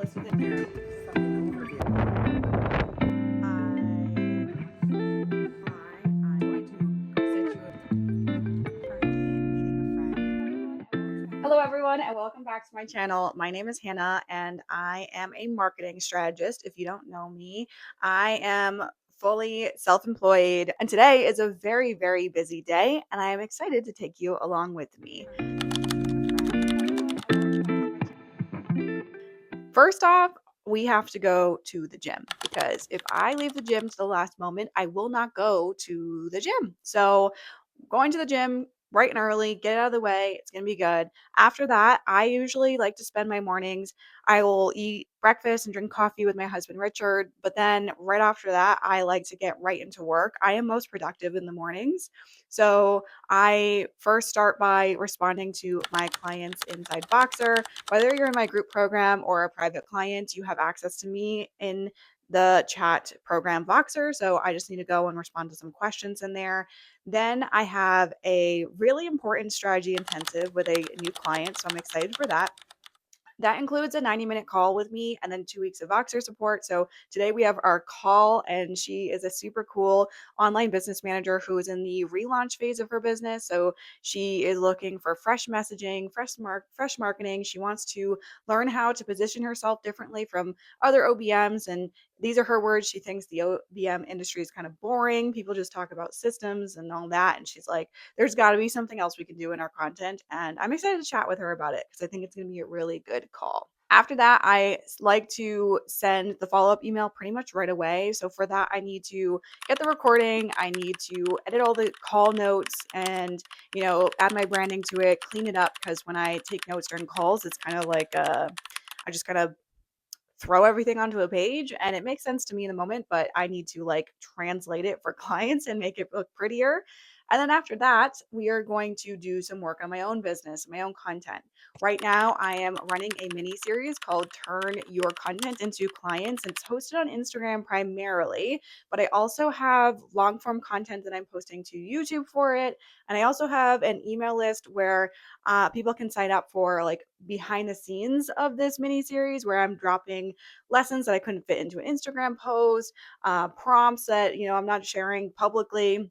list of things from an overview. I'm going to set you up currently meeting a friend. Hello, everyone, and welcome back to my channel. My name is Hannah, and I am a marketing strategist. If you don't know me, I am fully self-employed, and today is a very, very busy day, and I am excited to take you along with me. First off, we have to go to the gym because if I leave the gym to the last moment, I will not go to the gym. So, going to the gym bright and early, get it out of the way. It's going to be good. After that, I usually like to spend my mornings. I will eat breakfast and drink coffee with my husband, Richard. But then right after that, I like to get right into work. I am most productive in the mornings. So I first start by responding to my clients inside Boxer. Whether you're in my group program or a private client, you have access to me in the chat program Voxer. So I just need to go and respond to some questions in there. Then I have a really important strategy intensive with a new client. So I'm excited for that. That includes a 90-minute call with me and then 2 weeks of Voxer support. So today we have our call, and she is a super cool online business manager who is in the relaunch phase of her business. So she is looking for fresh messaging, fresh marketing. She wants to learn how to position herself differently from other OBMs. And these are her words. She thinks the OBM industry is kind of boring. People just talk about systems and all that. And she's like, there's got to be something else we can do in our content. And I'm excited to chat with her about it because I think it's going to be a really good call. After that, I like to send the follow-up email pretty much right away. So for that, I need to get the recording. I need to edit all the call notes and, add my branding to it, clean it up, because when I take notes during calls, it's kind of like I just kind of throw everything onto a page, and it makes sense to me in the moment, but I need to translate it for clients and make it look prettier. And then after that, we are going to do some work on my own business, my own content. Right now, I am running a mini series called Turn Your Content into Clients. And it's hosted on Instagram primarily, but I also have long form content that I'm posting to YouTube for it. And I also have an email list where people can sign up for behind the scenes of this mini series where I'm dropping lessons that I couldn't fit into an Instagram post, prompts that I'm not sharing publicly,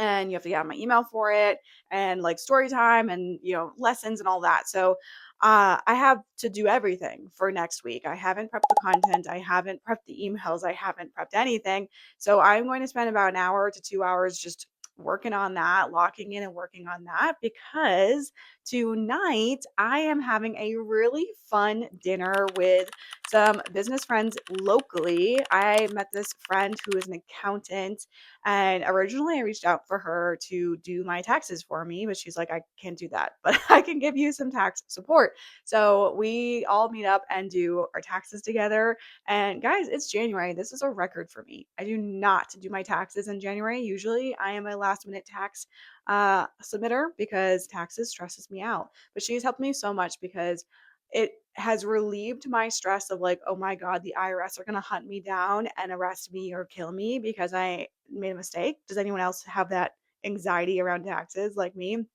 and you have to get on my email for it, and story time and lessons and all that. So I have to do everything for next week. I haven't prepped the content, I haven't prepped the emails, I haven't prepped anything. So I'm going to spend about an hour to 2 hours just working on that, locking in and working on that, because tonight I am having a really fun dinner with some business friends locally. I met this friend who is an accountant, and originally I reached out for her to do my taxes for me, but she's like, I can't do that, but I can give you some tax support. So we all meet up and do our taxes together. And guys, it's January. This is a record for me. I do not do my taxes in January. Usually I am a last minute tax submitter because taxes stresses me out. But she's helped me so much because it has relieved my stress of oh my God, the IRS are going to hunt me down and arrest me or kill me because I made a mistake. Does anyone else have that anxiety around taxes like me?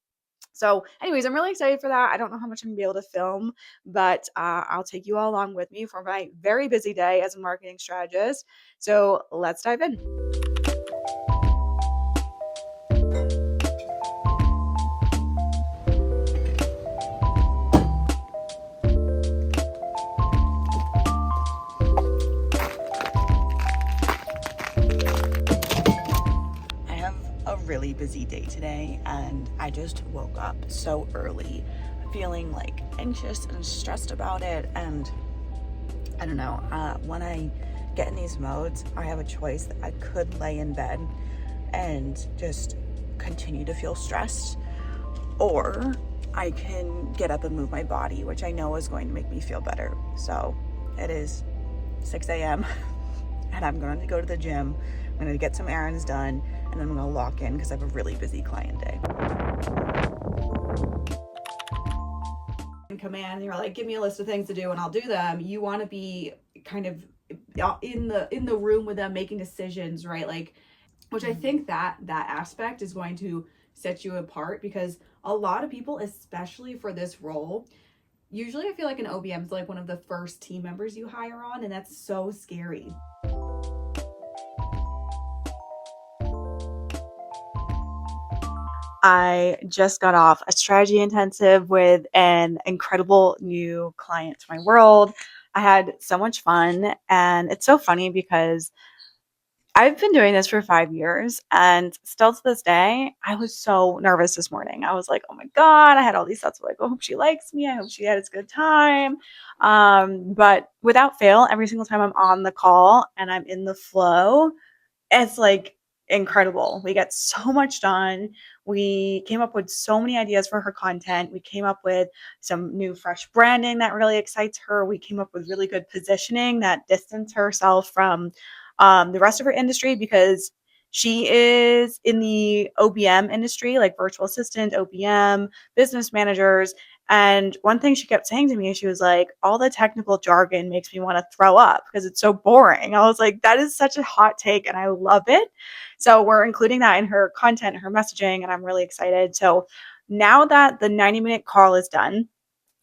So, anyways, I'm really excited for that. I don't know how much I'm gonna be able to film, but I'll take you all along with me for my very busy day as a marketing strategist. So, let's dive in. I have a really busy day today, and I just woke up so early, feeling anxious and stressed about it. And I don't know, when I get in these modes, I have a choice that I could lay in bed and just continue to feel stressed, or I can get up and move my body, which I know is going to make me feel better. So it is 6 a.m. and I'm going to go to the gym. I'm going to get some errands done, and then I'm going to lock in because I have a really busy client day. Command, and you're like, give me a list of things to do and I'll do them. You want to be kind of in the room with them making decisions, right? Which I think that aspect is going to set you apart, because a lot of people, especially for this role, Usually I feel like an OBM is like one of the first team members you hire on, and that's so scary. I just got off a strategy intensive with an incredible new client to my world. I had so much fun, and it's so funny because I've been doing this for 5 years, and still to this day, I was so nervous this morning. I was like, oh my God, I had all these thoughts of like, oh, I hope she likes me. I hope she had a good time. But without fail, every single time I'm on the call and I'm in the flow, it's like incredible. We get so much done. We came up with so many ideas for her content. We came up with some new fresh branding that really excites her. We came up with really good positioning that distance herself from the rest of her industry, because she is in the OBM industry, like virtual assistant, OBM, business managers. And one thing she kept saying to me, she was like, all the technical jargon makes me want to throw up because it's so boring. I was like, that is such a hot take and I love it. So we're including that in her content, her messaging, and I'm really excited. So now that the 90-minute call is done,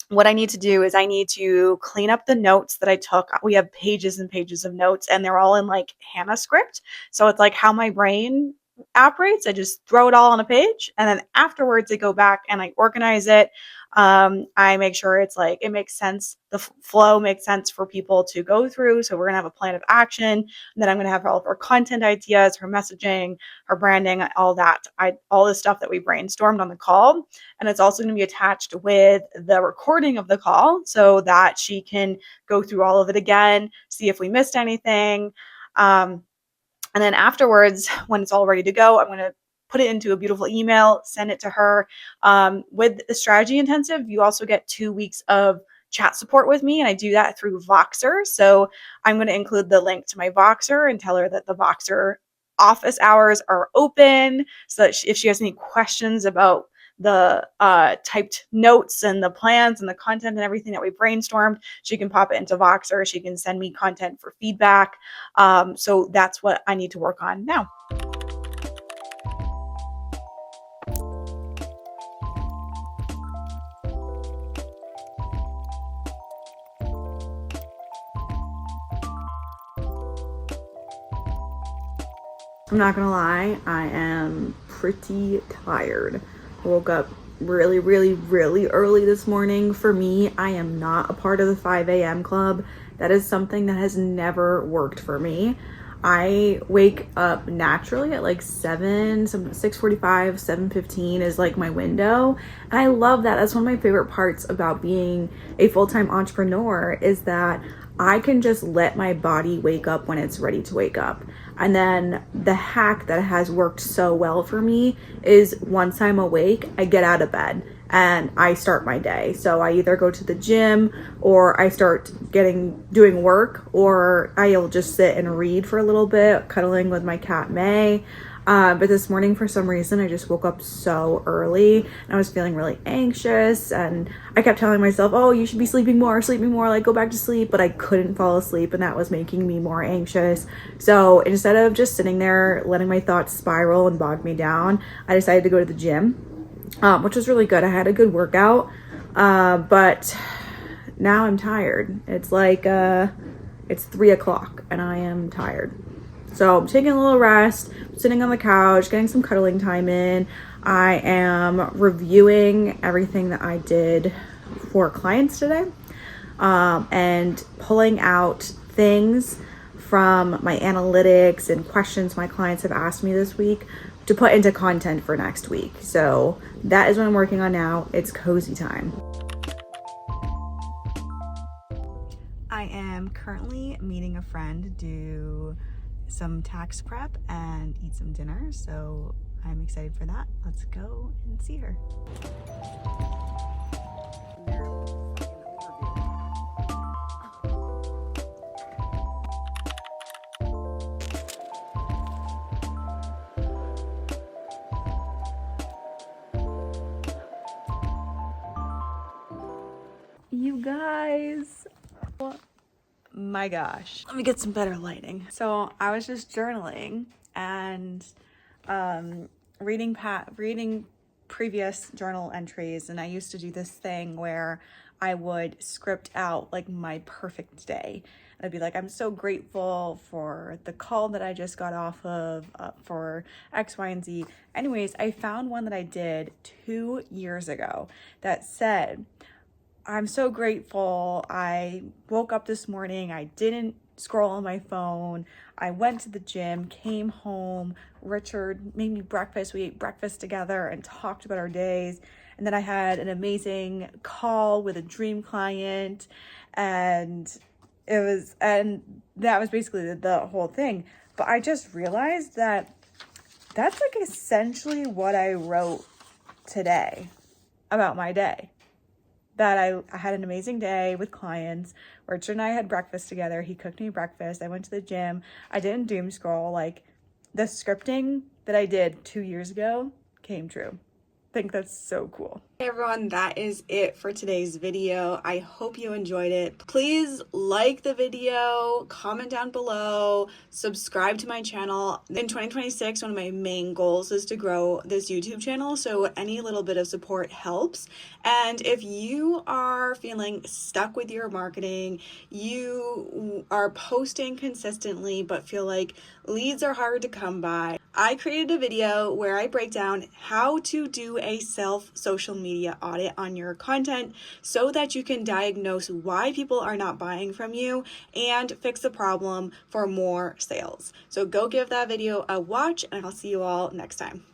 what I need to do is I need to clean up the notes that I took. We have pages and pages of notes, and they're all in like Hannah script. So it's like how my brain operates. I just throw it all on a page, and then afterwards I go back and I organize it. I make sure it's like it makes sense. The flow makes sense for people to go through. So we're gonna have a plan of action, and then I'm gonna have all of her content ideas, her messaging, her branding, all that. All the stuff that we brainstormed on the call. And it's also going to be attached with the recording of the call so that she can go through all of it again, see if we missed anything. Um, and then afterwards, when it's all ready to go, I'm going to put it into a beautiful email, send it to her. With the strategy intensive, you also get 2 weeks of chat support with me, and I do that through Voxer. So I'm going to include the link to my Voxer and tell her that the Voxer office hours are open, so that if she has any questions about the typed notes and the plans and the content and everything that we brainstormed, she can pop it into Voxer. She can send me content for feedback. So that's what I need to work on now. I'm not gonna lie, I am pretty tired. I woke up really, really, really early this morning. For me, I am not a part of the 5 a.m. club. That is something that has never worked for me. I wake up naturally at like 6:45, 7:15 is like my window. And I love that. That's one of my favorite parts about being a full-time entrepreneur, is that I can just let my body wake up when it's ready to wake up. And then the hack that has worked so well for me is once I'm awake, I get out of bed and I start my day. So I either go to the gym or I start doing work, or I'll just sit and read for a little bit, cuddling with my cat May. But this morning, for some reason, I just woke up so early and I was feeling really anxious, and I kept telling myself, oh, you should be sleeping more, like go back to sleep. But I couldn't fall asleep, and that was making me more anxious. So instead of just sitting there letting my thoughts spiral and bog me down, I decided to go to the gym, which was really good. I had a good workout, but now I'm tired. It's like it's 3 o'clock and I am tired. So I'm taking a little rest, sitting on the couch, getting some cuddling time in. I am reviewing everything that I did for clients today, and pulling out things from my analytics and questions my clients have asked me this week to put into content for next week. So that is what I'm working on now. It's cozy time. I am currently meeting a friend to do some tax prep and eat some dinner, so I'm excited for that. Let's go and see her. You guys, my gosh, let me get some better lighting. So I was just journaling and reading previous journal entries, and I used to do this thing where I would script out like my perfect day. I'd be like, I'm so grateful for the call that I just got off of for X, Y, and Z. Anyways, I found one that I did 2 years ago that said, I'm so grateful. I woke up this morning. I didn't scroll on my phone. I went to the gym, came home. Richard made me breakfast. We ate breakfast together and talked about our days. And then I had an amazing call with a dream client. And that was basically the whole thing. But I just realized that that's like essentially what I wrote today about my day. That I had an amazing day with clients. Richard and I had breakfast together. He cooked me breakfast. I went to the gym. I didn't doom scroll. Like, the scripting that I did 2 years ago came true. I think that's so cool. Hey everyone, that is it for today's video. I hope you enjoyed it. Please like the video, comment down below, subscribe to my channel. In 2026, one of my main goals is to grow this YouTube channel, so any little bit of support helps. And if you are feeling stuck with your marketing, you are posting consistently but feel like leads are hard to come by, I created a video where I break down how to do a social media audit on your content so that you can diagnose why people are not buying from you and fix the problem for more sales. So go give that video a watch, and I'll see you all next time.